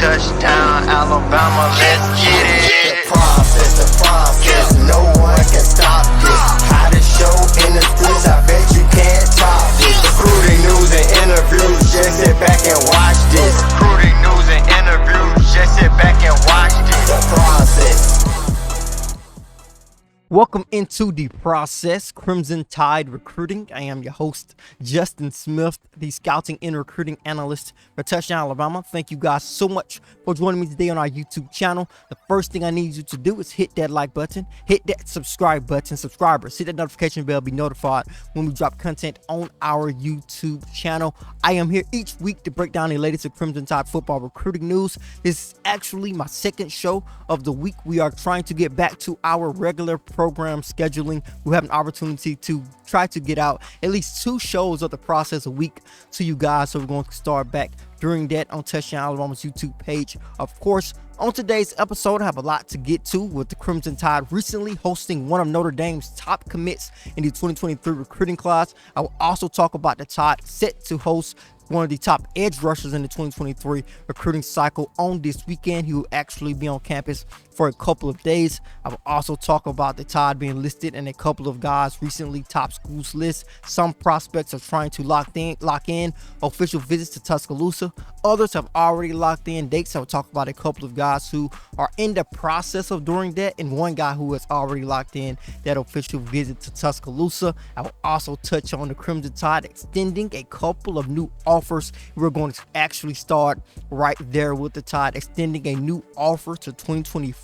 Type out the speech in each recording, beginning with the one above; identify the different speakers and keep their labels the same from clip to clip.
Speaker 1: Touchdown, Alabama, let's get it.
Speaker 2: The process, no one can stop this. Hottest show in the streets, I bet you can't top this. Recruiting news and interviews, just sit back and watch this.
Speaker 1: Recruiting news and interviews, just sit back and watch this.
Speaker 2: The process.
Speaker 3: Welcome into The Process, Crimson Tide Recruiting. I am your host, Justin Smith, the scouting and recruiting analyst for Touchdown Alabama. Thank you guys so much for joining me today on our YouTube channel. The first thing I need you to do is hit that like button, hit that subscribe button, subscribers, hit that notification bell, be notified when we drop content on our YouTube channel. I am here each week to break down the latest of Crimson Tide football recruiting news. This is actually my second show of the week. We are trying to get back to our regular program scheduling. We have an opportunity to try to get out at least 2 shows of The Process a week to you guys, so we're going to start back doing that on Touchdown Alabama's YouTube page. Of course, on today's episode, I have a lot to get to, with the Crimson Tide recently hosting one of Notre Dame's top commits in the 2023 recruiting class. I will also talk about the Tide set to host one of the top edge rushers in the 2023 recruiting cycle on this weekend. He will actually be on campus for a couple of days. I will also talk about the Tide being listed in a couple of guys recently top schools list. Some prospects are trying to lock in official visits to Tuscaloosa. Others have already locked in dates. I will talk about a couple of guys who are in the process of doing that, and one guy who has already locked in that official visit to Tuscaloosa. I will also touch on the Crimson Tide extending a couple of new offers. We're going to actually start right there with the Tide extending a new offer to 2024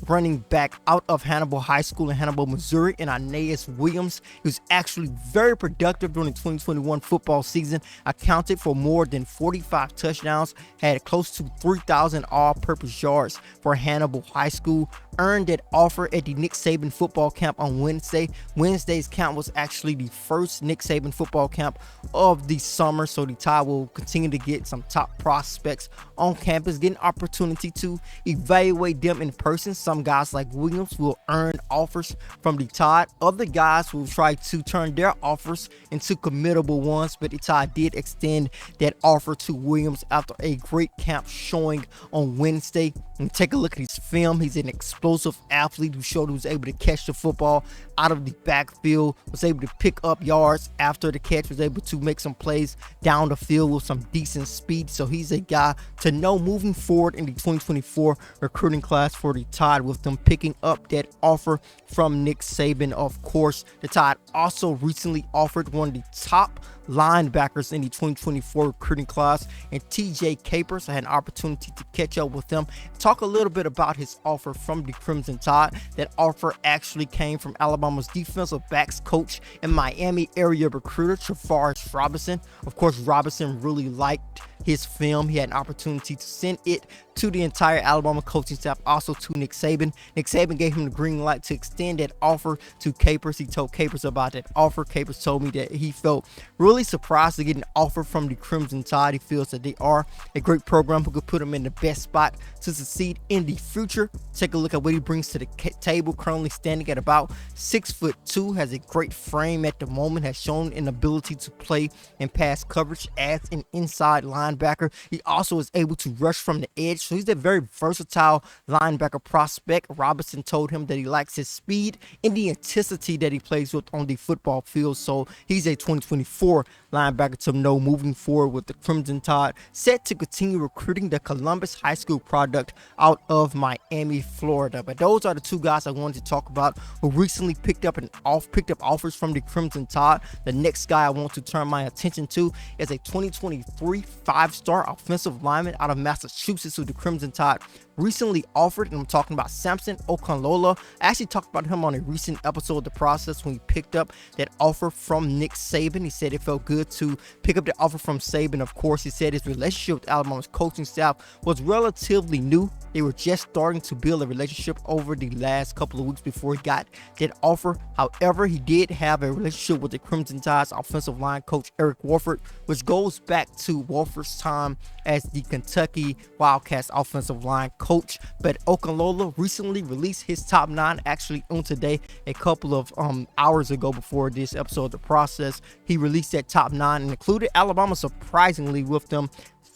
Speaker 3: running back out of Hannibal High School in Hannibal, Missouri, and Aeneas Williams. He was actually very productive during the 2021 football season, accounted for more than 45 touchdowns, had close to 3,000 all-purpose yards for Hannibal High School, earned that offer at the Nick Saban football camp on Wednesday. Wednesday's camp was actually the first Nick Saban football camp of the summer, so the Tide will continue to get some top prospects on campus, get an opportunity to evaluate them in person. Some guys like Williams will earn offers from the Tide. Other guys will try to turn their offers into committable ones, but the Tide did extend that offer to Williams after a great camp showing on Wednesday. And take a look at his film. He's an explosive athlete who showed he was able to catch the football out of the backfield, was able to pick up yards after the catch, was able to make some plays down the field with some decent speed. So he's a guy to know moving forward in the 2024 recruiting class for the Tide, with them picking up that offer from Nick Saban. Of course, the Tide also recently offered one of the top linebackers in the 2024 recruiting class, and TJ Capers. I had an opportunity to catch up with him, talk a little bit about his offer from the Crimson Tide. That offer actually came from Alabama's defensive backs coach and Miami area recruiter Travaris Robinson. Of course, Robinson really liked his film. He had an opportunity to send it to the entire Alabama coaching staff, also to Nick Saban. Nick Saban gave him the green light to extend that offer to Capers. He told Capers about that offer. Capers told me that he felt really surprised to get an offer from the Crimson Tide. He feels that they are a great program who could put him in the best spot to succeed in the future. Take a look at what he brings to the table. Currently standing at about 6'2", has a great frame at the moment, has shown an ability to play in pass coverage as an inside linebacker. He also is able to rush from the edge, so he's a very versatile linebacker prospect. Robinson told him that he likes his speed and the intensity that he plays with on the football field, so he's a 2024 linebacker to know moving forward with the Crimson Tide, set to continue recruiting the Columbus High School product out of Miami, Florida. But those are the 2 guys I wanted to talk about who recently picked up offers from the Crimson Tide. The next guy I want to turn my attention to is a 2023 5-star offensive lineman out of Massachusetts who the Crimson Tide recently offered, and I'm talking about Samson Okanlola. I actually talked about him on a recent episode of The Process when he picked up that offer from Nick Saban. He said it felt good to pick up the offer from Saban. Of course, he said his relationship with Alabama's coaching staff was relatively new. They were just starting to build a relationship over the last couple of weeks before he got that offer. However, he did have a relationship with the Crimson Tide's offensive line coach Eric Wolford, which goes back to Wolford's time as the Kentucky Wildcats offensive line coach. But Okanlola recently released his top 9 actually on today, a couple of hours ago before this episode of The Process. He released that top 9 and included Alabama surprisingly with them.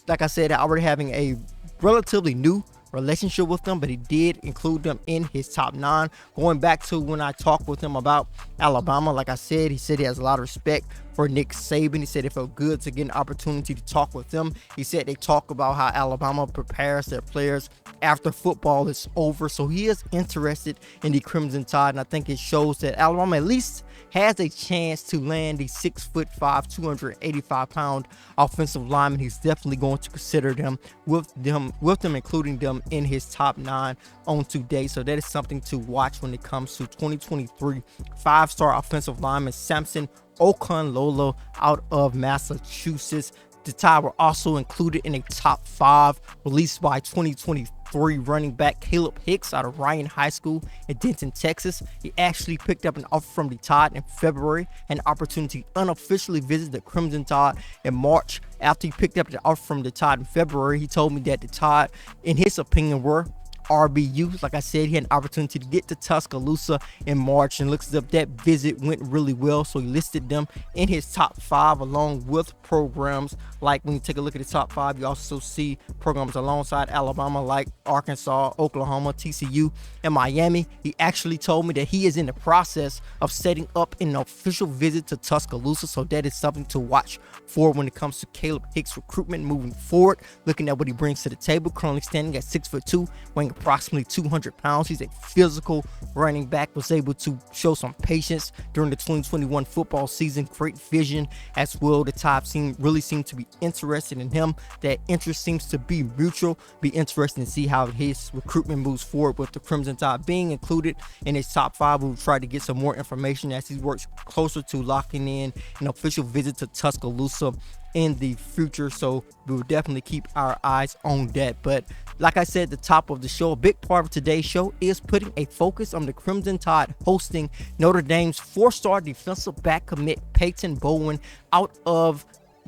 Speaker 3: Like I said, already having a relatively new relationship with them, but he did include them in his top 9. Going back to when I talked with him about Alabama, like I said, he said he has a lot of respect for Nick Saban. He said it felt good to get an opportunity to talk with them. He said they talk about how Alabama prepares their players after football is over. So he is interested in the Crimson Tide, and I think it shows that Alabama at least has a chance to land the 6'5", 285-pound offensive lineman. He's definitely going to consider them with them including them in his top 9 on today. So that is something to watch when it comes to 2023 5-star offensive lineman Samson Okanlola out of Massachusetts. The Tide were also included in a top 5 released by 2023 running back Caleb Hicks out of Ryan High School in Denton, Texas. He actually picked up an offer from the Tide in February, an opportunity to unofficially visit the Crimson Tide in March. After he picked up the offer from the Tide in February, he told me that the Tide, in his opinion, were RBU. Like I said, he had an opportunity to get to Tuscaloosa in March, and looks as if that visit went really well. So he listed them in his top 5 along with programs like, when you take a look at the top 5, you also see programs alongside Alabama like Arkansas, Oklahoma, TCU, and Miami. He actually told me that he is in the process of setting up an official visit to Tuscaloosa. So that is something to watch for when it comes to Caleb Hicks recruitment moving forward. Looking at what he brings to the table, currently standing at 6'2", weighing approximately 200 pounds. He's a physical running back, was able to show some patience during the 2021 football season, great vision as well. The Tide really seem to be interested in him. That interest seems to be mutual. Be interesting to see how his recruitment moves forward with the Crimson Tide being included in his top 5. We'll try to get some more information as he works closer to locking in an official visit to Tuscaloosa in the future. So we will definitely keep our eyes on that. But like I said at the top of the show, a big part of today's show is putting a focus on the Crimson Tide hosting Notre Dame's 4-star defensive back commit Peyton Bowen out of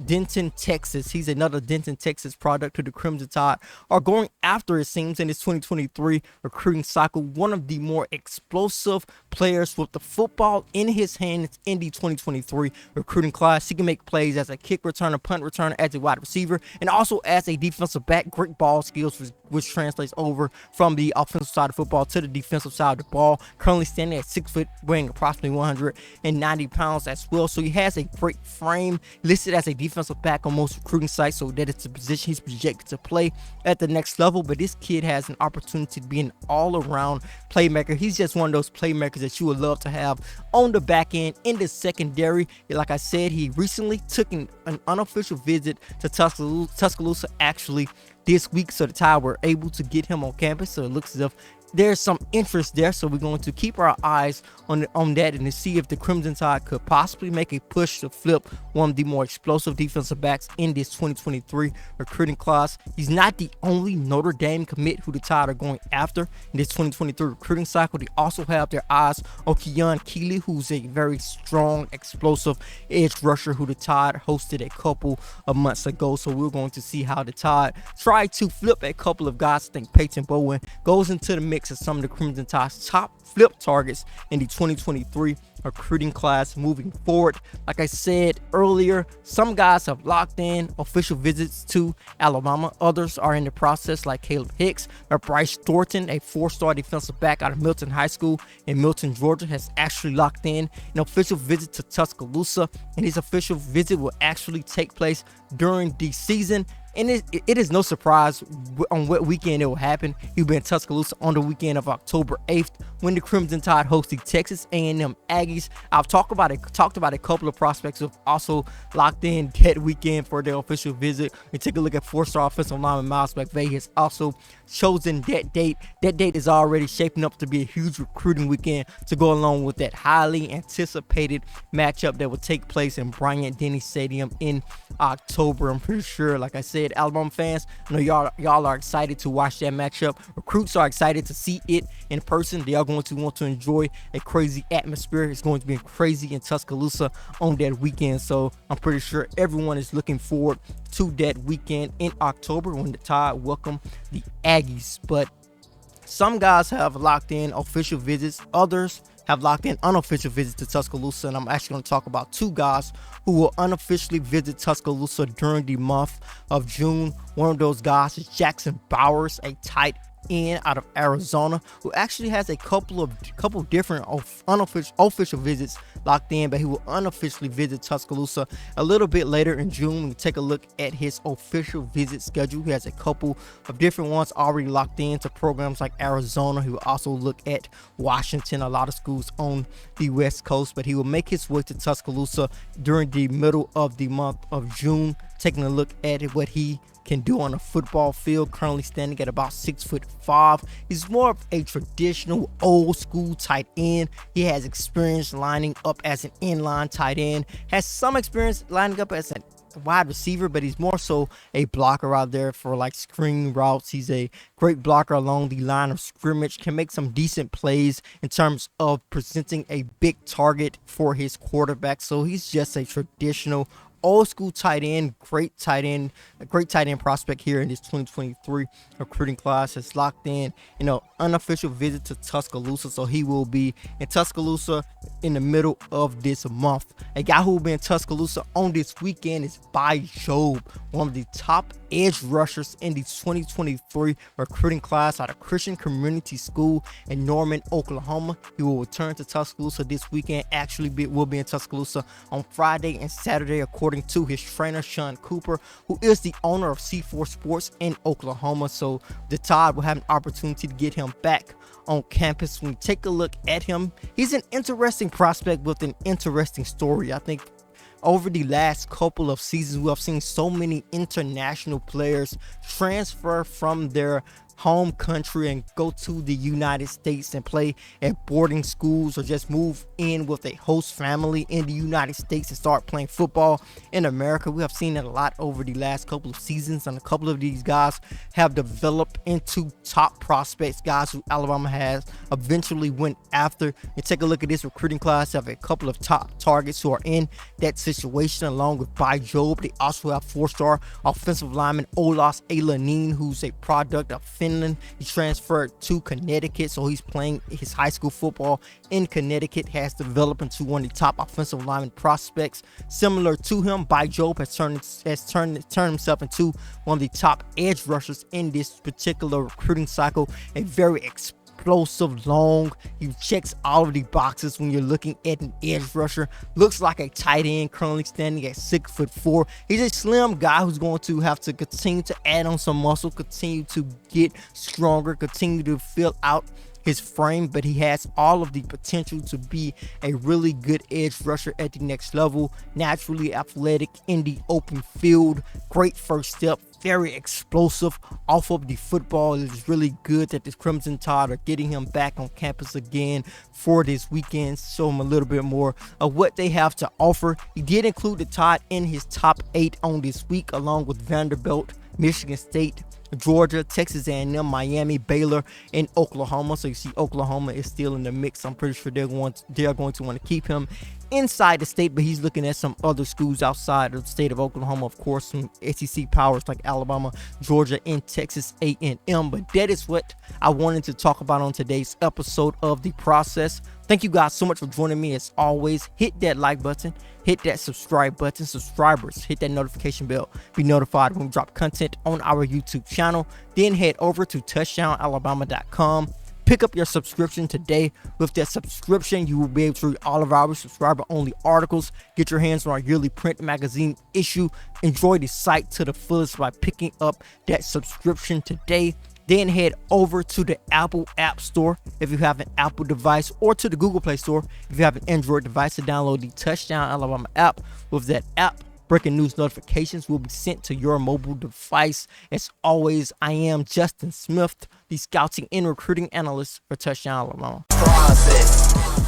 Speaker 3: Denton, Texas. He's another Denton, Texas product who the Crimson Tide are going after, it seems, in this 2023 recruiting cycle. One of the more explosive players with the football in his hands in the 2023 recruiting class. He can make plays as a kick returner, punt returner, as a wide receiver, and also as a defensive back. Great ball skills, which translates over from the offensive side of football to the defensive side of the ball. Currently standing at 6 foot, weighing approximately 190 pounds as well. So he has a great frame, listed as a defensive back on most recruiting sites, so that it's a position he's projected to play at the next level. But this kid has an opportunity to be an all-around playmaker. He's just one of those playmakers that you would love to have on the back end in the secondary. Like I said, he recently took an unofficial visit to Tuscaloosa actually this week, so the Tide were able to get him on campus. So it looks as if there's some interest there, so we're going to keep our eyes on that and to see if the Crimson Tide could possibly make a push to flip one of the more explosive defensive backs in this 2023 recruiting class. He's not the only Notre Dame commit who the Tide are going after in this 2023 recruiting cycle. They also have their eyes on Keon Keeley, who's a very strong, explosive edge rusher who the Tide hosted a couple of months ago. So we're going to see how the Tide try to flip a couple of guys. I think Peyton Bowen goes into the mix of some of the Crimson Tide's top flip targets in the 2023 recruiting class moving forward. Like I said earlier, some guys have locked in official visits to Alabama. Others are in the process, like Caleb Hicks. Or Bryce Thornton, a 4-star defensive back out of Milton High School in Milton, Georgia, has actually locked in an official visit to Tuscaloosa, and his official visit will actually take place during the season. And it is no surprise on what weekend it will happen. He'll be in Tuscaloosa on the weekend of October 8th when the Crimson Tide host the Texas A&M Aggies. I've talked about a couple of prospects who have also locked in that weekend for their official visit. We take a look at 4-star offensive lineman Miles McVay has also chosen that date. That date is already shaping up to be a huge recruiting weekend to go along with that highly anticipated matchup that will take place in Bryant-Denny Stadium in October. I'm pretty sure, like I said, Alabama fans, I know y'all are excited to watch that matchup. Recruits are excited to see it in person. They are going to want to enjoy a crazy atmosphere. It's going to be crazy in Tuscaloosa on that weekend. So I'm pretty sure everyone is looking forward to that weekend in October when the Tide welcome the Aggies. But some guys have locked in official visits. Others have locked in unofficial visits to Tuscaloosa, and I'm actually going to talk about two guys who will unofficially visit Tuscaloosa during the month of June. One of those guys is Jackson Bowers, a tight end out of Arizona, who actually has a couple different official visits locked in, but he will unofficially visit Tuscaloosa a little bit later in June. We take a look at his official visit schedule. He has a couple of different ones already locked in to programs like Arizona. He will also look at Washington, a lot of schools on the West Coast, but he will make his way to Tuscaloosa during the middle of the month of June, taking a look at what he can do on a football field. Currently standing at about 6'5". He's more of a traditional old school tight end. He has experience lining up as an inline tight end, has some experience lining up as a wide receiver, but he's more so a blocker out there for like screen routes. He's a great blocker along the line of scrimmage, can make some decent plays in terms of presenting a big target for his quarterback. So he's just a traditional old school tight end, a great tight end prospect here in this 2023 recruiting class. Has locked in, unofficial visit to Tuscaloosa. So he will be in Tuscaloosa in the middle of this month. A guy who will be in Tuscaloosa on this weekend is Job, one of the top edge rushers in the 2023 recruiting class out of Christian Community School in Norman, Oklahoma. He will return to Tuscaloosa this weekend. Will be in Tuscaloosa on Friday and Saturday, according to his trainer Sean Cooper, who is the owner of C4 Sports in Oklahoma. So the Tide will have an opportunity to get him back on campus. When we take a look at him, he's an interesting prospect with an interesting story. I think over the last couple of seasons, we have seen so many international players transfer from their home country and go to the United States and play at boarding schools, or just move in with a host family in the United States and start playing football in America. We have seen it a lot over the last couple of seasons, and a couple of these guys have developed into top prospects, guys who Alabama has eventually went after. You take a look at this recruiting class, have a couple of top targets who are in that situation along with Job. They also have 4-star offensive lineman Olas Alanin, who's a product of Finland. He transferred to Connecticut, so he's playing his high school football in Connecticut, has developed into one of the top offensive lineman prospects. Similar to him, Job has turned himself into one of the top edge rushers in this particular recruiting cycle. A very explosive, long. He checks all of the boxes when you're looking at an edge rusher. Looks like a tight end, currently standing at 6'4". He's a slim guy who's going to have to continue to add on some muscle, continue to get stronger, continue to fill out his frame, but he has all of the potential to be a really good edge rusher at the next level. Naturally athletic in the open field, great first step, very explosive off of the football. It's really good that the Crimson Tide are getting him back on campus again for this weekend. Show him a little bit more of what they have to offer. He did include the Tide in his top 8 on this week, along with Vanderbilt, Michigan State, Georgia, Texas A&M, Miami, Baylor, and Oklahoma. So you see Oklahoma is still in the mix. I'm pretty sure they're going to want to keep him inside the state, but he's looking at some other schools outside of the state of Oklahoma, of course, some SEC powers like Alabama, Georgia, and Texas A&M. But that is what I wanted to talk about on today's episode of The Process. Thank you guys so much for joining me. As always, hit that like button, hit that subscribe button. Subscribers, hit that notification bell, be notified when we drop content on our YouTube channel. Then head over to touchdownalabama.com. Pick up your subscription today. With that subscription, you will be able to read all of our subscriber-only articles, get your hands on our yearly print magazine issue, enjoy the site to the fullest by picking up that subscription today. Then head over to the Apple App Store if you have an Apple device, or to the Google Play Store if you have an Android device, to download the Touchdown Alabama app. With that app, breaking news notifications will be sent to your mobile device. As always, I am Justin Smith, the scouting and recruiting analyst for Touchdown Alabama.
Speaker 2: Process.